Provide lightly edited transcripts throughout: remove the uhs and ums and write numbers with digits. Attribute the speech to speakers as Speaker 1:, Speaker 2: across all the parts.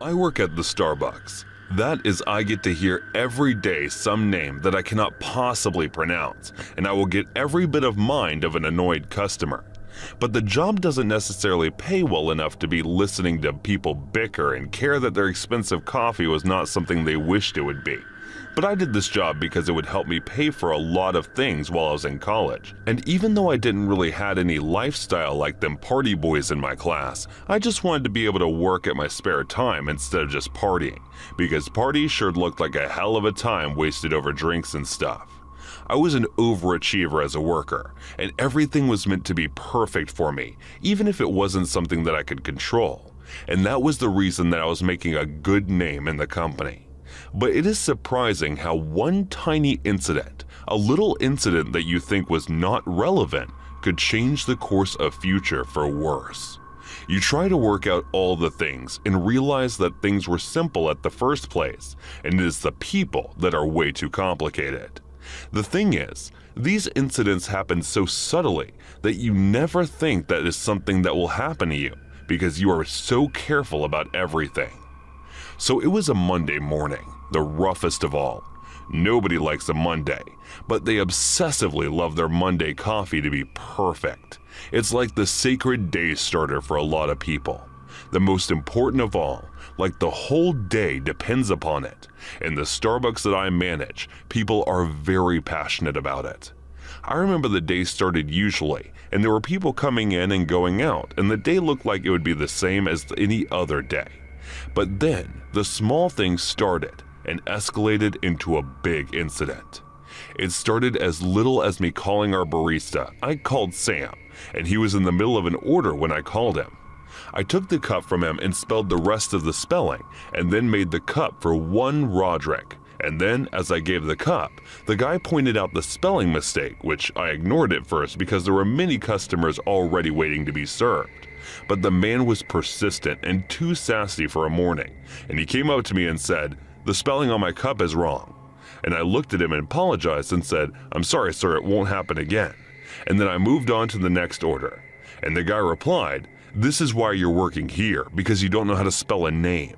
Speaker 1: I work at the Starbucks. That is, I get to hear every day some name that I cannot possibly pronounce, and I will get every bit of mind of an annoyed customer. But the job doesn't necessarily pay well enough to be listening to people bicker and care that their expensive coffee was not something they wished it would be. But I did this job because it would help me pay for a lot of things while I was in college. And even though I didn't really had any lifestyle like them party boys in my class, I just wanted to be able to work at my spare time instead of just partying, because parties sure looked like a hell of a time wasted over drinks and stuff. I was an overachiever as a worker, and everything was meant to be perfect for me, even if it wasn't something that I could control. And that was the reason that I was making a good name in the company. But it is surprising how one tiny incident, a little incident that you think was not relevant, could change the course of future for worse. You try to work out all the things and realize that things were simple at the first place, and it is the people that are way too complicated. The thing is, these incidents happen so subtly that you never think that is something that will happen to you because you are so careful about everything. So it was a Monday morning, the roughest of all. Nobody likes a Monday, but they obsessively love their Monday coffee to be perfect. It's like the sacred day starter for a lot of people. The most important of all, like the whole day depends upon it. In the Starbucks that I manage, people are very passionate about it. I remember the day started usually, and there were people coming in and going out, and the day looked like it would be the same as any other day. But then, the small things started and escalated into a big incident. It started as little as me calling our barista. I called Sam, and he was in the middle of an order when I called him. I took the cup from him and spelled the rest of the spelling, and then made the cup for one Roderick. And then, as I gave the cup, the guy pointed out the spelling mistake, which I ignored at first because there were many customers already waiting to be served. But the man was persistent and too sassy for a morning, and he came up to me and said, "The spelling on my cup is wrong." And I looked at him and apologized and said, "I'm sorry, sir, it won't happen again." And then I moved on to the next order. And the guy replied, "This is why you're working here, because you don't know how to spell a name."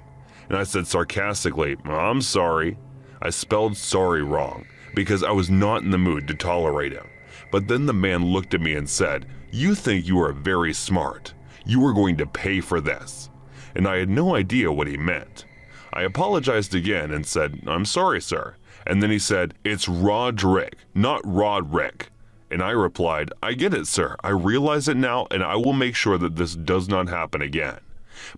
Speaker 1: And I said sarcastically, "I'm sorry." I spelled sorry wrong, because I was not in the mood to tolerate him. But then the man looked at me and said, "You think you are very smart. You are going to pay for this." And I had no idea what he meant. I apologized again and said, "I'm sorry, sir." And then he said, "It's Roderick, not Roderick." And I replied, "I get it, sir. I realize it now, and I will make sure that this does not happen again."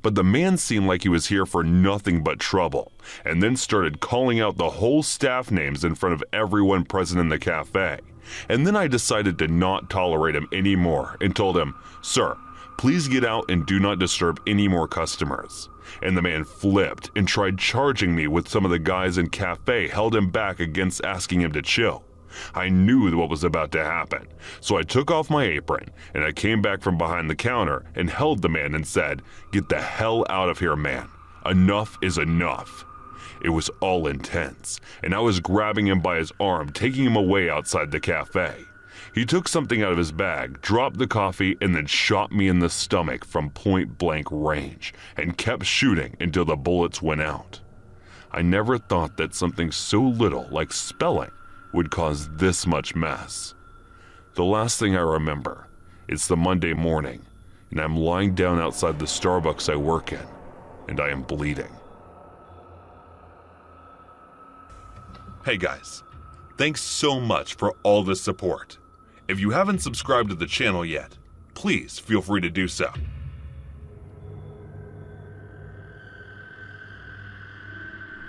Speaker 1: But the man seemed like he was here for nothing but trouble, and then started calling out the whole staff names in front of everyone present in the cafe. And then I decided to not tolerate him anymore and told him, "Sir, please get out and do not disturb any more customers." And the man flipped and tried charging me with some of the guys in cafe held him back against asking him to chill. I knew what was about to happen, so I took off my apron and I came back from behind the counter and held the man and said, "Get the hell out of here, man. Enough is enough." It was all intense, and I was grabbing him by his arm, taking him away outside the cafe. He took something out of his bag, dropped the coffee, and then shot me in the stomach from point-blank range, and kept shooting until the bullets went out. I never thought that something so little like spelling would cause this much mess. The last thing I remember, it's the Monday morning, and I'm lying down outside the Starbucks I work in, and I am bleeding. Hey guys, thanks so much for all the support. If you haven't subscribed to the channel yet, please feel free to do so.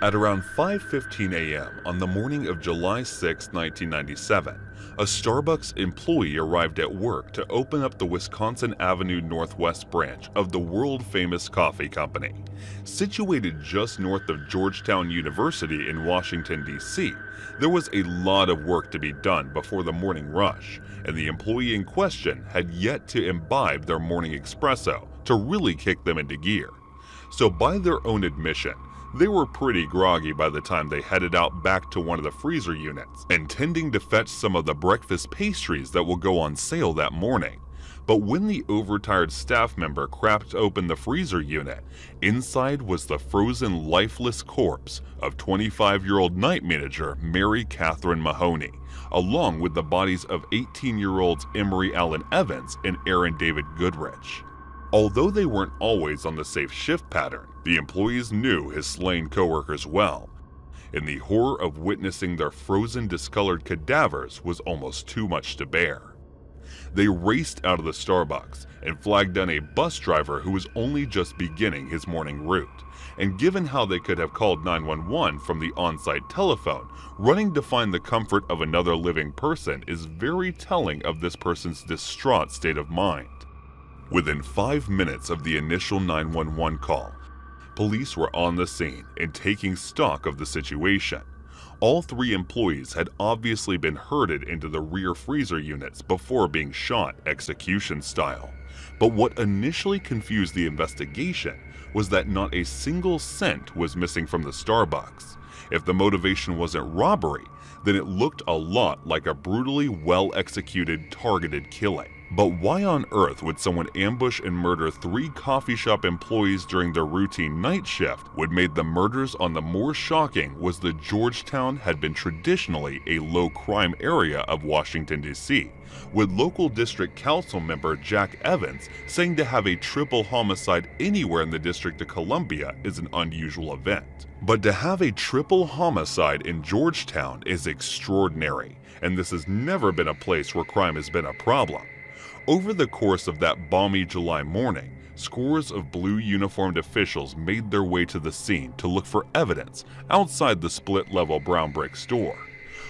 Speaker 1: At around 5:15 a.m. on the morning of July 6, 1997, a Starbucks employee arrived at work to open up the Wisconsin Avenue Northwest branch of the world-famous coffee company. Situated just north of Georgetown University in Washington, D.C., there was a lot of work to be done before the morning rush, and the employee in question had yet to imbibe their morning espresso to really kick them into gear. So by their own admission, they were pretty groggy by the time they headed out back to one of the freezer units, intending to fetch some of the breakfast pastries that will go on sale that morning. But when the overtired staff member cracked open the freezer unit, inside was the frozen, lifeless corpse of 25-year-old night manager Mary Catherine Mahoney, along with the bodies of 18-year-olds Emery Allen Evans and Aaron David Goodrich. Although they weren't always on the safe shift pattern, the employees knew his slain coworkers well, and the horror of witnessing their frozen, discolored cadavers was almost too much to bear. They raced out of the Starbucks and flagged down a bus driver who was only just beginning his morning route. And given how they could have called 911 from the on-site telephone, running to find the comfort of another living person is very telling of this person's distraught state of mind. Within 5 minutes of the initial 911 call, police were on the scene and taking stock of the situation. All 3 employees had obviously been herded into the rear freezer units before being shot execution style. But what initially confused the investigation was that not a single cent was missing from the Starbucks. If the motivation wasn't robbery, then it looked a lot like a brutally well-executed, targeted killing. But why on earth would someone ambush and murder 3 coffee shop employees during their routine night shift? What made the murders on the more shocking was that Georgetown had been traditionally a low-crime area of Washington, D.C., with local district council member Jack Evans saying to have a triple homicide anywhere in the District of Columbia is an unusual event. But to have a triple homicide in Georgetown is extraordinary, and this has never been a place where crime has been a problem. Over the course of that balmy July morning, scores of blue-uniformed officials made their way to the scene to look for evidence outside the split-level brown brick store.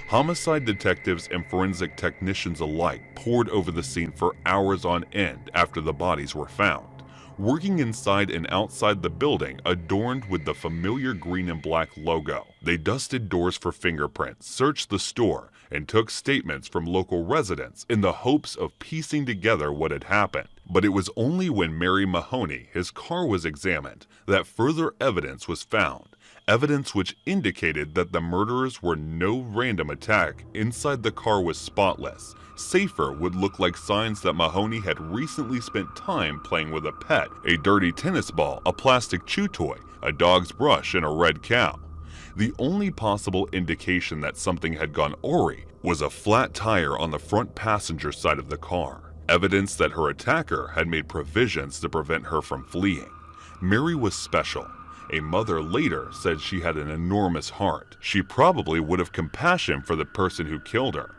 Speaker 1: Homicide detectives and forensic technicians alike poured over the scene for hours on end after the bodies were found, working inside and outside the building adorned with the familiar green and black logo. They dusted doors for fingerprints, searched the store, and took statements from local residents in the hopes of piecing together what had happened. But it was only when Mary Mahoney, his car was examined, that further evidence was found. Evidence which indicated that the murderers were no random attack. Inside the car was spotless. Safer would look like signs that Mahoney had recently spent time playing with a pet, a dirty tennis ball, a plastic chew toy, a dog's brush, and a red cow. The only possible indication that something had gone awry was a flat tire on the front passenger side of the car, evidence that her attacker had made provisions to prevent her from fleeing. Mary was special. A mother later said she had an enormous heart. She probably would have compassion for the person who killed her.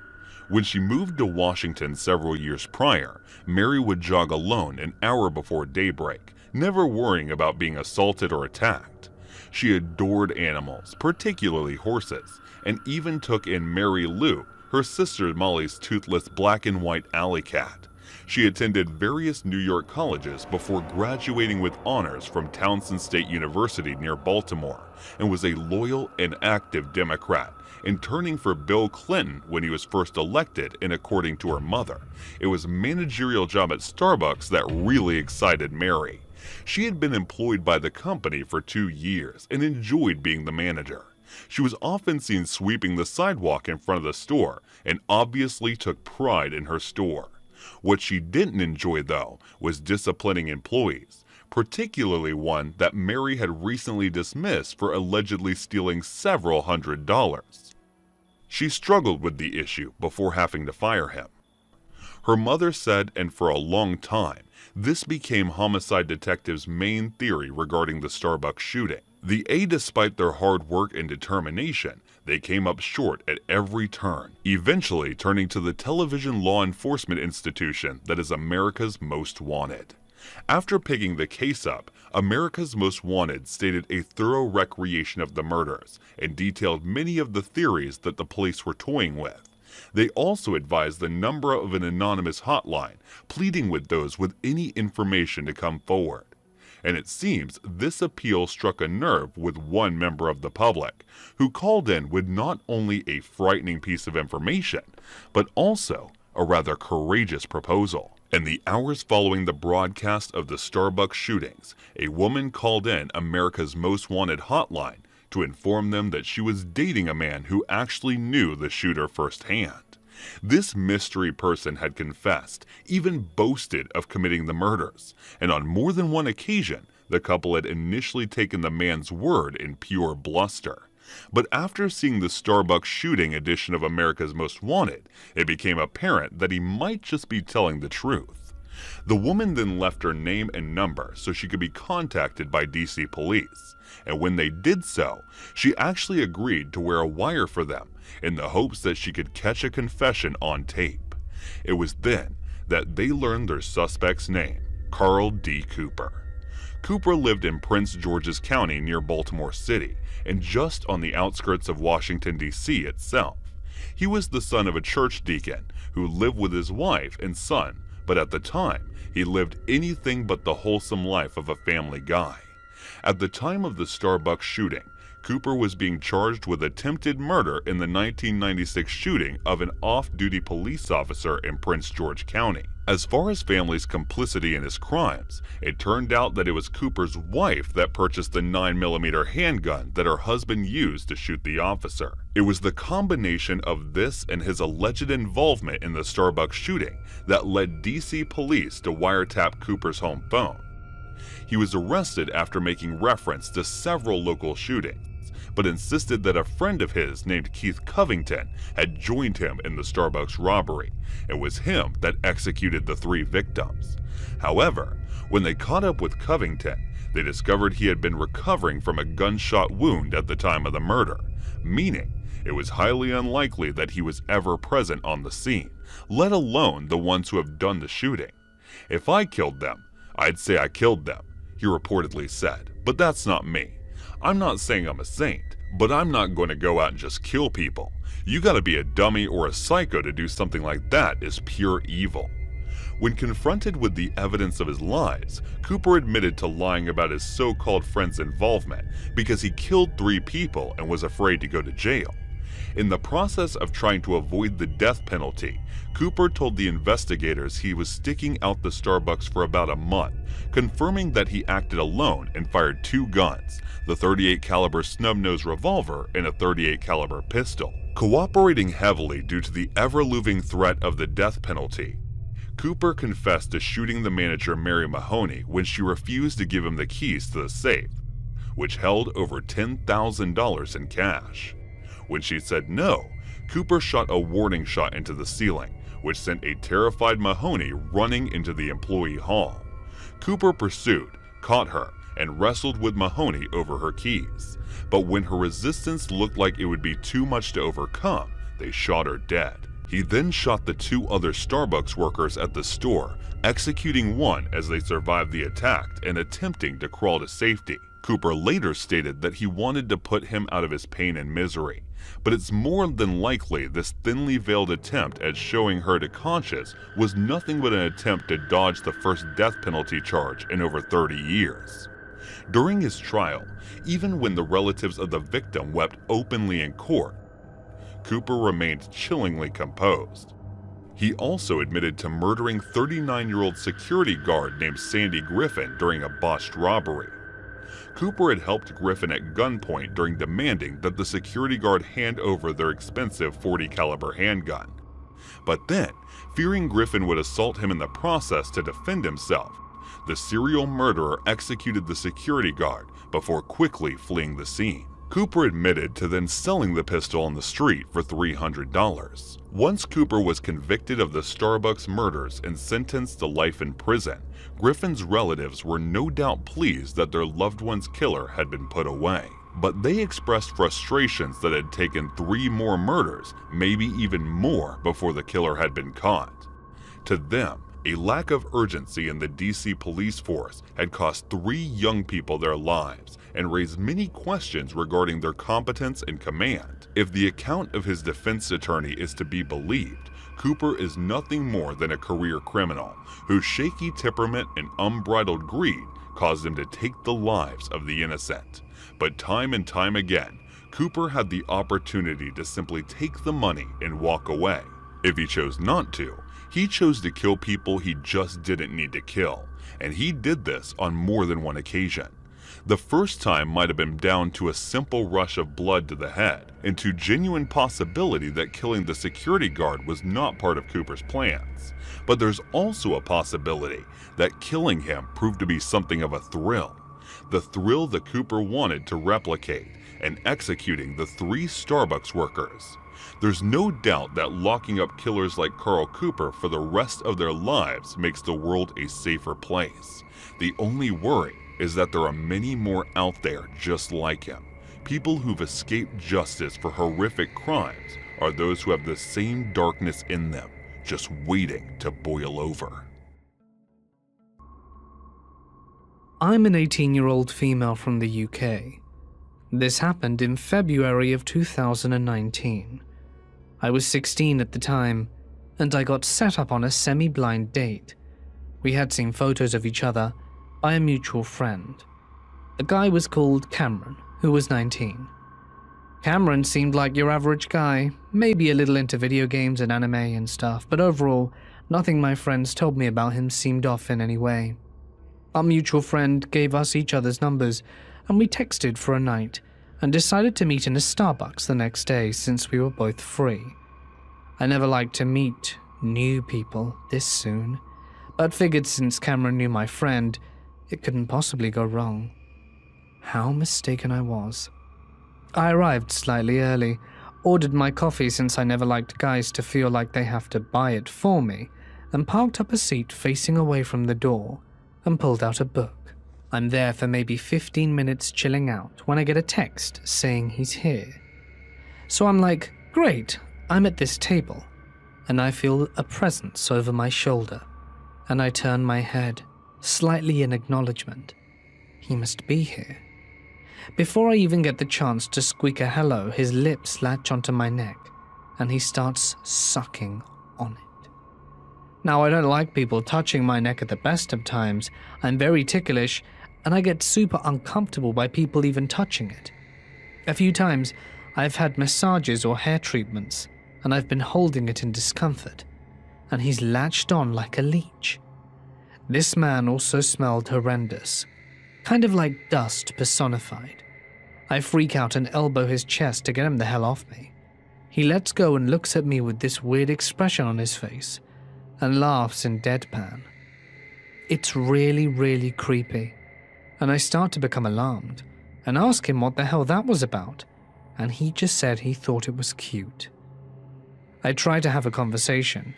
Speaker 1: When she moved to Washington several years prior, Mary would jog alone an hour before daybreak, never worrying about being assaulted or attacked. She adored animals, particularly horses, and even took in Mary Lou, her sister Molly's toothless black and white alley cat. She attended various New York colleges before graduating with honors from Towson State University near Baltimore, and was a loyal and active Democrat, and turning for Bill Clinton when he was first elected. And according to her mother, it was a managerial job at Starbucks that really excited Mary. She had been employed by the company for 2 years and enjoyed being the manager. She was often seen sweeping the sidewalk in front of the store and obviously took pride in her store. What she didn't enjoy, though, was disciplining employees, particularly one that Mary had recently dismissed for allegedly stealing several $100s. She struggled with the issue before having to fire him. Her mother said, and for a long time, this became homicide detectives' main theory regarding the Starbucks shooting. Despite their hard work and determination, they came up short at every turn, eventually turning to the television law enforcement institution that is America's Most Wanted. After picking the case up, America's Most Wanted stated a thorough recreation of the murders and detailed many of the theories that the police were toying with. They also advised the number of an anonymous hotline, pleading with those with any information to come forward. And it seems this appeal struck a nerve with one member of the public, who called in with not only a frightening piece of information, but also a rather courageous proposal. In the hours following the broadcast of the Starbucks shootings, a woman called in America's Most Wanted hotline to inform them that she was dating a man who actually knew the shooter firsthand. This mystery person had confessed, even boasted of committing the murders, and on more than one occasion, the couple had initially taken the man's word in pure bluster. But after seeing the Starbucks shooting edition of America's Most Wanted, it became apparent that he might just be telling the truth. The woman then left her name and number so she could be contacted by DC police, and when they did so, she actually agreed to wear a wire for them in the hopes that she could catch a confession on tape. It was then that they learned their suspect's name, Carl D. Cooper. Cooper lived in Prince George's County near Baltimore City and just on the outskirts of Washington, D.C. itself. He was the son of a church deacon who lived with his wife and son, but at the time, he lived anything but the wholesome life of a family guy. At the time of the Starbucks shooting, Cooper was being charged with attempted murder in the 1996 shooting of an off-duty police officer in Prince George County. As far as family's complicity in his crimes, it turned out that it was Cooper's wife that purchased the 9mm handgun that her husband used to shoot the officer. It was the combination of this and his alleged involvement in the Starbucks shooting that led DC police to wiretap Cooper's home phone. He was arrested after making reference to several local shootings, but insisted that a friend of his named Keith Covington had joined him in the Starbucks robbery. It was him that executed the 3 victims. However, when they caught up with Covington, they discovered he had been recovering from a gunshot wound at the time of the murder, meaning it was highly unlikely that he was ever present on the scene, let alone the ones who have done the shooting. "If I killed them, I'd say I killed them," he reportedly said, but that's not me. I'm not saying I'm a saint, but I'm not going to go out and just kill people. You gotta be a dummy or a psycho to do something like that is pure evil. When confronted with the evidence of his lies, Cooper admitted to lying about his so-called friend's involvement because he killed 3 people and was afraid to go to jail. In the process of trying to avoid the death penalty, Cooper told the investigators he was sticking out the Starbucks for about a month, confirming that he acted alone and fired 2 guns, the .38 caliber snub-nose revolver and a .38 caliber pistol. Cooperating heavily due to the ever-looming threat of the death penalty, Cooper confessed to shooting the manager Mary Mahoney when she refused to give him the keys to the safe, which held over $10,000 in cash. When she said no, Cooper shot a warning shot into the ceiling, which sent a terrified Mahoney running into the employee hall. Cooper pursued, caught her, and wrestled with Mahoney over her keys. But when her resistance looked like it would be too much to overcome, they shot her dead. He then shot the 2 other Starbucks workers at the store, executing one as they survived the attack and attempting to crawl to safety. Cooper later stated that he wanted to put him out of his pain and misery, but it's more than likely this thinly veiled attempt at showing her to conscious was nothing but an attempt to dodge the first death penalty charge in over 30 years. During his trial, even when the relatives of the victim wept openly in court, Cooper remained chillingly composed. He also admitted to murdering 39-year-old security guard named Sandy Griffin during a botched robbery. Cooper had helped Griffin at gunpoint during demanding that the security guard hand over their expensive .40 caliber handgun. But then, fearing Griffin would assault him in the process to defend himself, the serial murderer executed the security guard before quickly fleeing the scene. Cooper admitted to then selling the pistol on the street for $300. Once Cooper was convicted of the Starbucks murders and sentenced to life in prison, Griffin's relatives were no doubt pleased that their loved one's killer had been put away. But they expressed frustrations that it had taken 3 more murders, maybe even more, before the killer had been caught. To them, a lack of urgency in the DC police force had cost 3 young people their lives and raised many questions regarding their competence and command. If the account of his defense attorney is to be believed, Cooper is nothing more than a career criminal whose shaky temperament and unbridled greed caused him to take the lives of the innocent. But time and time again, Cooper had the opportunity to simply take the money and walk away. If he chose not to, he chose to kill people he just didn't need to kill, and he did this on more than one occasion. The first time might have been down to a simple rush of blood to the head, and to genuine possibility that killing the security guard was not part of Cooper's plans. But there's also a possibility that killing him proved to be something of a thrill. The thrill that Cooper wanted to replicate in executing the 3 Starbucks workers. There's no doubt that locking up killers like Carl Cooper for the rest of their lives makes the world a safer place. The only worry is that there are many more out there just like him. People who've escaped justice for horrific crimes are those who have the same darkness in them, just waiting to boil over.
Speaker 2: I'm an 18-year-old female from the UK. This happened in February of 2019. I was 16 at the time, and I got set up on a semi-blind date. We had seen photos of each other by a mutual friend. The guy was called Cameron, who was 19. Cameron seemed like your average guy, maybe a little into video games and anime and stuff, but overall, nothing my friends told me about him seemed off in any way. Our mutual friend gave us each other's numbers, and we texted for a night, and decided to meet in a Starbucks the next day since we were both free. I never liked to meet new people this soon, but figured since Cameron knew my friend, it couldn't possibly go wrong. How mistaken I was. I arrived slightly early, ordered my coffee since I never liked guys to feel like they have to buy it for me, and parked up a seat facing away from the door, and pulled out a book. I'm there for maybe 15 minutes chilling out when I get a text saying he's here. So I'm like, great, I'm at this table, and I feel a presence over my shoulder, and I turn my head, slightly in acknowledgement. He must be here. Before I even get the chance to squeak a hello, his lips latch onto my neck, and he starts sucking on it. Now, I don't like people touching my neck at the best of times. I'm very ticklish, and I get super uncomfortable by people even touching it. A few times, I've had massages or hair treatments, and I've been holding it in discomfort, and he's latched on like a leech. This man also smelled horrendous, kind of like dust personified. I freak out and elbow his chest to get him the hell off me. He lets go and looks at me with this weird expression on his face, and laughs in deadpan. It's really, really creepy, and I start to become alarmed, and ask him what the hell that was about, and he just said he thought it was cute. I try to have a conversation.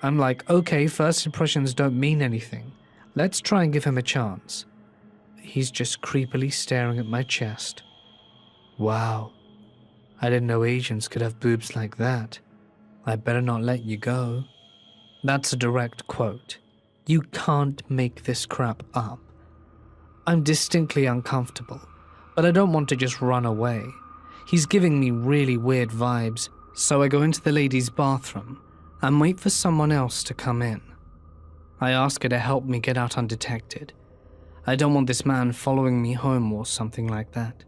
Speaker 2: I'm like, okay, first impressions don't mean anything. Let's try and give him a chance. He's just creepily staring at my chest. Wow, I didn't know Asians could have boobs like that. I better not let you go. That's a direct quote. You can't make this crap up. I'm distinctly uncomfortable, but I don't want to just run away. He's giving me really weird vibes, so I go into the ladies' bathroom and wait for someone else to come in. I ask her to help me get out undetected. I don't want this man following me home or something like that.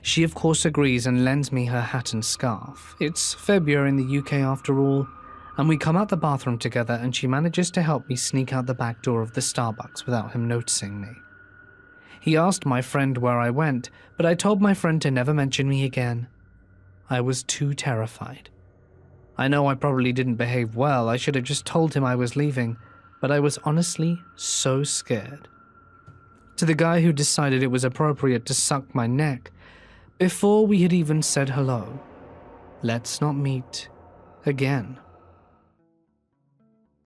Speaker 2: She of course agrees and lends me her hat and scarf. It's February in the UK after all, and we come out the bathroom together and she manages to help me sneak out the back door of the Starbucks without him noticing me. He asked my friend where I went, but I told my friend to never mention me again. I was too terrified. I know I probably didn't behave well. I should have just told him I was leaving, but I was honestly so scared. To the guy who decided it was appropriate to suck my neck, before we had even said hello, let's not meet again.